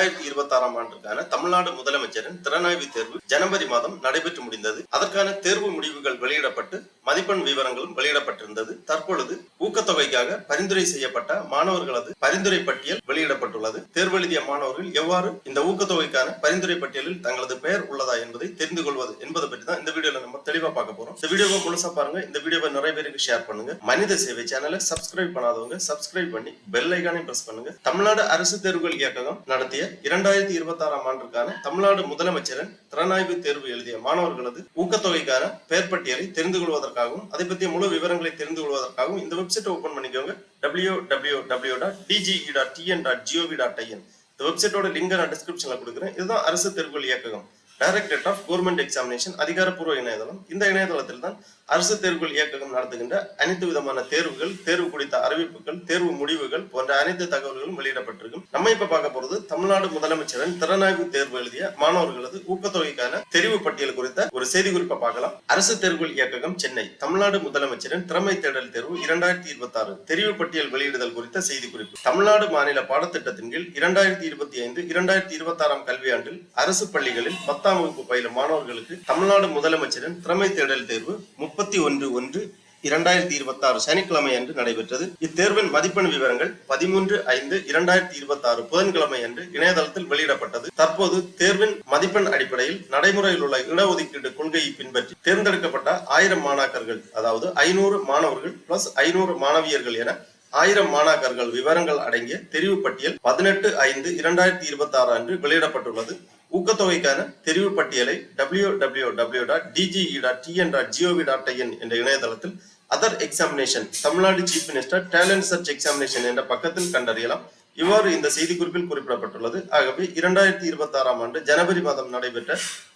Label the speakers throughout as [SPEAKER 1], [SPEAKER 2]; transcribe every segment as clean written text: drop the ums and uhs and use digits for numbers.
[SPEAKER 1] 2026 ஆண்டுக்கான தமிழ்நாடு முதலமைச்சரின் திறனாய்வு தேர்வு ஜனவரி மாதம் நடைபெற்று முடிந்தது. அதற்கான தேர்வு முடிவுகள் வெளியிடப்பட்டு மதிப்பெண் விவரங்களும் வெளியிடப்பட்டிருந்தது. தற்பொழுது ஊக்கத்தொகைக்காக பரிந்துரை செய்யப்பட்ட மாணவர்களது பரிந்துரை பட்டியல் வெளியிடப்பட்டுள்ளது. தேர்வு எழுதிய மாணவர்கள் எவ்வாறு இந்த ஊக்கத்தொகைக்கான பரிந்துரை பட்டியலில் தங்களது பெயர் உள்ளதா என்பதை தெரிந்து கொள்வது என்பதை பற்றி தான் இந்த வீடியோல நம்ம தெளிவா பார்க்க போறோம். இந்த வீடியோவை முழுசா பாருங்க. இந்த வீடியோவை நிறைய பேருக்கு ஷேர் பண்ணுங்க. மனித சேவை சேனலை சப்ஸ்கிரைப் பண்ணாதவங்க சப்ஸ்கிரைப் பண்ணி பெல் ஐகானை பிரஸ் பண்ணுங்க. தமிழ்நாடு அரசு தேர்வுகள் இயக்ககம் நடத்திய 2026 ஆண்டுக்கான தமிழ்நாடு முதலமைச்சரின் திறனாய்வு தேர்வு எழுதிய மாணவர்களது ஊக்கத்தொகைக்கான பெயர் பட்டியலை தெரிந்து கொள்வதற்காகவும் அதை பற்றிய முழு விவரங்களை தெரிந்து கொள்வதற்காகவும் இந்த வெப்சைட்டை ஓபன் பண்ணிக்கோங்க. www.dge.tn.gov.in. இந்த வெப்சைட்டோட லிங்க் நான் டிஸ்கிரிப்ஷன்ல கொடுக்குறேன். இதுதான் அரசு தேர்வுகள் இயக்ககம், டைரக்டரேட் ஆஃப் கவர்மெண்ட் எக்ஸாமினேஷன் அதிகாரப்பூர்வ இணையதளம். இந்த இணையதளத்தில் தான் அரசு தேர்வுகள் இயக்ககம் நடத்துகின்ற அனைத்து விதமான தேர்வுகள், தேர்வு குறித்த அறிவிப்புகள், தேர்வு முடிவுகள் போன்ற அனைத்து தகவல்களும் வெளியிடப்பட்டிருக்கும். நம்ம இப்ப பார்க்க போறது தமிழ்நாடு முதலமைச்சரின் திறனாய்வு தேர்வு எழுதிய மாணவர்களது ஊக்கத்தொகைக்கான தெரிவு பட்டியல் குறித்த ஒரு செய்தி குறிப்பை பார்க்கலாம். அரசு தேர்வுகள் இயக்ககம் சென்னை தமிழ்நாடு முதலமைச்சரின் திறமை தேடல் தேர்வு 2026 தெரிவு பட்டியல் வெளியிடுதல் குறித்த செய்தி குறிப்பு. தமிழ்நாடு மாநில பாடத்திட்டத்தின் கீழ் 2025-2026 கல்வியாண்டில் அரசு பள்ளிகளில் 10ஆம் வகுப்பு பயிலும் மாணவர்களுக்கு தமிழ்நாடு முதலமைச்சரின் திறமை தேடல் தேர்வு 31/1/2026 சனிக்கிழமை அன்று நடைபெற்றது. இத்தேர்வின் மதிப்பெண் விவரங்கள் 13/5/2026 புதன்கிழமை அன்று இணையதளத்தில் வெளியிடப்பட்டது. தற்போது தேர்வின் மதிப்பெண் அடிப்படையில் நடைமுறையில் உள்ள இடஒதுக்கீடு கொள்கையை பின்பற்றி தேர்ந்தெடுக்கப்பட்ட 1000 மாணாக்கர்கள், அதாவது 500 மாணவர்கள் பிளஸ் 500 மாணவியர்கள் என 1000 மாணாக்கர்கள் விவரங்கள் அடங்கிய தெரிவு பட்டியல் 18/5/2026 அன்று வெளியிடப்பட்டுள்ளது. ஊக்கத்தொகைக்கான தெரிவு பட்டியலை www.dge.tn.gov.in என்ற இணையதளத்தில் other examination Tamil Nadu chief minister talent search examination என்ற பக்கத்தில் கண்டறியலாம். இவ்வாறு இந்த செய்தி குறிப்பில் குறிப்பிடப்பட்டுள்ளது. ஆகவே 2026 ஆண்டு ஜனவரி மாதம் நடைபெற்ற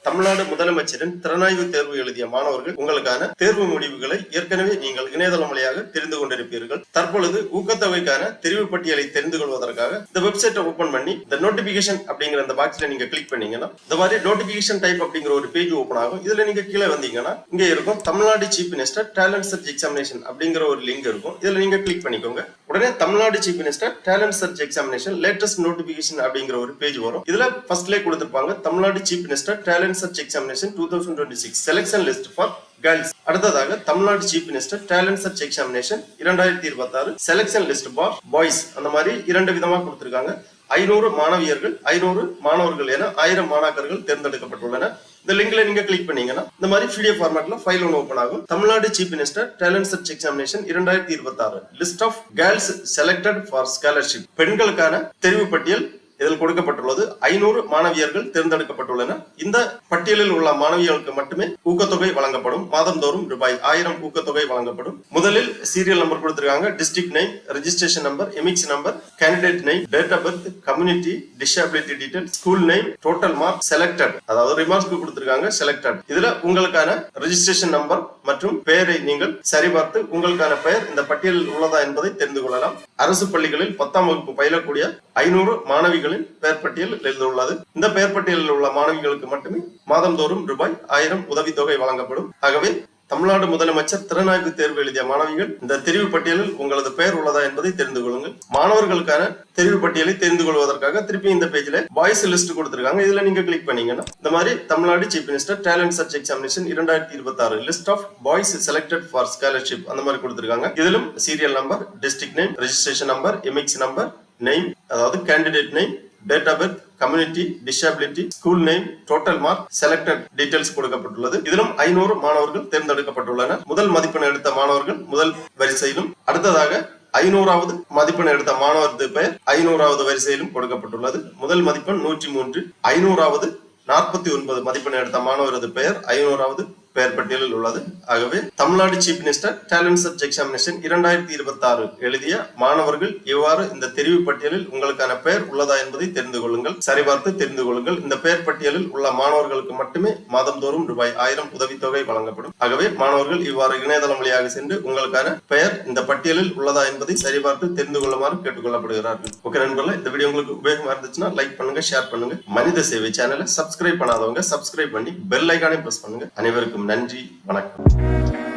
[SPEAKER 1] தமிழ்நாடு முதலமைச்சரின் திறனாய்வு தேர்வு எழுதிய மாணவர்கள் உங்களுக்கான தேர்வு முடிவுகளை ஏற்கனவே நீங்கள் இணையதளம் வழியாக தெரிந்து கொண்டிருப்பீர்கள். தற்பொழுது ஊக்கத்தொகைக்கான தெரிவு பட்டியலை தெரிந்து கொள்வதற்காக இந்த வெப்சைட்டை ஓபன் பண்ணி இந்த நோட்டிபிகேஷன் அப்படிங்கிற அந்த பாக்ஸ்ல நீங்க கிளிக் பண்ணீங்கன்னா இந்த மாதிரி நோட்டிபிகேஷன் டைப் அப்படிங்கிற ஒரு பேஜ் ஓபன் ஆகும். இதுல நீங்க கீழே வந்தீங்கன்னா இங்க இருக்கும் Tamil Nadu chief minister talent search examination அப்படிங்கிற ஒரு லிங்க் இருக்கும். இதுல நீங்க கிளிக் பண்ணிக்கோங்க. உடனே Tamil Nadu chief minister talent search examination latest notification அப்படிங்கிற ஒரு பேஜ் வரும். இதுல ஃபர்ஸ்ட்லேயே கொடுத்திருப்பாங்க Tamil Nadu chief minister talent search examination 2026 selection list for girls. அடுத்ததாக Tamil Nadu chief minister talent search examination 2026 selection list for boys. அந்த மாதிரி 2 விதமா கொடுத்திருக்காங்க. 500 மாணவியர்கள் 500 மாணவர்கள் என 1000 மாணாக்கர்கள் தேர்ந்தெடுக்கப்பட்டுள்ளனர். இந்த லிங்க்ல நீங்க கிளிக் பண்ணீங்கன்னா இந்த மாதிரி PDF ஃபார்மேட்ல ஃபைல் ஒன்று ஓபன் ஆகும். Tamil Nadu chief minister talent search examination 2026 list of girls selected for scholarship. பெண்களுக்கான தெரிவு பட்டியல் இதில் கொடுக்கப்பட்டுள்ளது. 500 மாணவியர்கள் தேர்ந்தெடுக்கப்பட்டுள்ளனர். இந்த பட்டியலில் உள்ள மாணவியர்களுக்கு மட்டுமே ஊக்கத்தொகை வழங்கப்படும். மாதந்தோறும் ரூபாய் 1000 ஊக்கத்தொகை வழங்கப்படும். முதலில் சீரியல் நம்பர் கொடுத்திருக்காங்க, district name, registration number, EMIS number, candidate name, date of birth, community, disability detail, school name, total mark, selected, அதாவது ரிமார்க்ஸ் கொடுத்திருக்காங்க செலக்டட். இதுல உங்களுக்கான ரெஜிஸ்ட்ரேஷன் நம்பர் மற்றும் பெயரை நீங்கள் சரிபார்த்து உங்களுக்கான பெயர் இந்த பட்டியலில் உள்ளதா என்பதை தெரிந்து கொள்ளலாம். அரசு பள்ளிகளில் 10ஆம் வகுப்பு பயிலக்கூடிய 500 மாணவிகளின் பெயர் பட்டியல் எழுந்துள்ளது. இந்த பெயர் பட்டியலில் உள்ள மாணவிகளுக்கு மட்டுமே மாதந்தோறும் ரூபாய் 1000 உதவித்தொகை வழங்கப்படும். ஆகவே தமிழ்நாடு முதலமைச்சர் திறனாய்வு தேர்வு எழுதிய மாணவிகள் இந்த தெரிவு பட்டியலில் உங்களது பெயர் உள்ளதா என்பதை தெரிந்து கொள்ளுங்கள். மாணவர்களுக்கான தெரிவு பட்டியலை தெரிந்து கொள்வதற்காக திருப்பி இந்த பேஜ்ல பாய்ஸ் லிஸ்ட் கொடுத்திருக்காங்க. இதுல நீங்க கிளிக் பண்ணீங்கன்னா இந்த மாதிரி Tamil Nadu chief minister talent search examination 2026 list of boys selected for scholarship அந்த மாதிரி கொடுத்திருக்காங்க. இதிலும் serial number, district name, registration number, EMIS number, name, அதாவது candidate name, date of birth, community, disability, school name, total mark, selected details கொடுக்கப்பட்டுள்ளது. இதிலும் 500 மாணவர்கள் தேர்ந்தெடுக்கப்பட்டுள்ளனர். முதல் மதிப்பெண் எடுத்த மாணவர்கள் முதல் வரிசையிலும், அடுத்ததாக 500வது மதிப்பெண் எடுத்த மாணவரது பெயர் 500வது வரிசையிலும் கொடுக்கப்பட்டுள்ளது. முதல் மதிப்பெண் 103, 500வது 49 மதிப்பெண் எடுத்த மாணவரது பெயர் 500வது பெயர் பட்டியலில் உள்ளது. ஆகவே Tamil Nadu chief minister talent search examination 2026 எழுதிய மாணவர்கள் எவ்வாறு இந்த தெரிவு பட்டியலில் உங்களுக்கான பெயர் உள்ளதா என்பதை தெரிந்து கொள்ளுங்கள், சரிபார்த்து தெரிந்து கொள்ளுங்கள். இந்த பெயர் பட்டியலில் உள்ள மாணவர்களுக்கு மட்டுமே மாதந்தோறும் ரூபாய் 1000 உதவித்தொகை வழங்கப்படும். ஆகவே மாணவர்கள் இவ்வாறு இணையதளம் வழியாக சென்று உங்களுக்கான பெயர் இந்த பட்டியலில் உள்ளதா என்பதை சரிபார்த்து தெரிந்து கொள்ளுமாறு கேட்டுக்கொள்ளப்படுகிறார்கள். ஓகே நண்பர்களே, இந்த வீடியோ உங்களுக்கு உபயோகமா இருந்துச்சுன்னா லைக் பண்ணுங்க, ஷேர் பண்ணுங்க. மனித சேவை சேனலை சப்ஸ்கிரைப் பண்ணாதவங்க சப்ஸ்கிரைப் பண்ணி பெல் ஐகானை பிரஸ் பண்ணுங்க. அனைவருக்கும் நன்றி, வணக்கம்.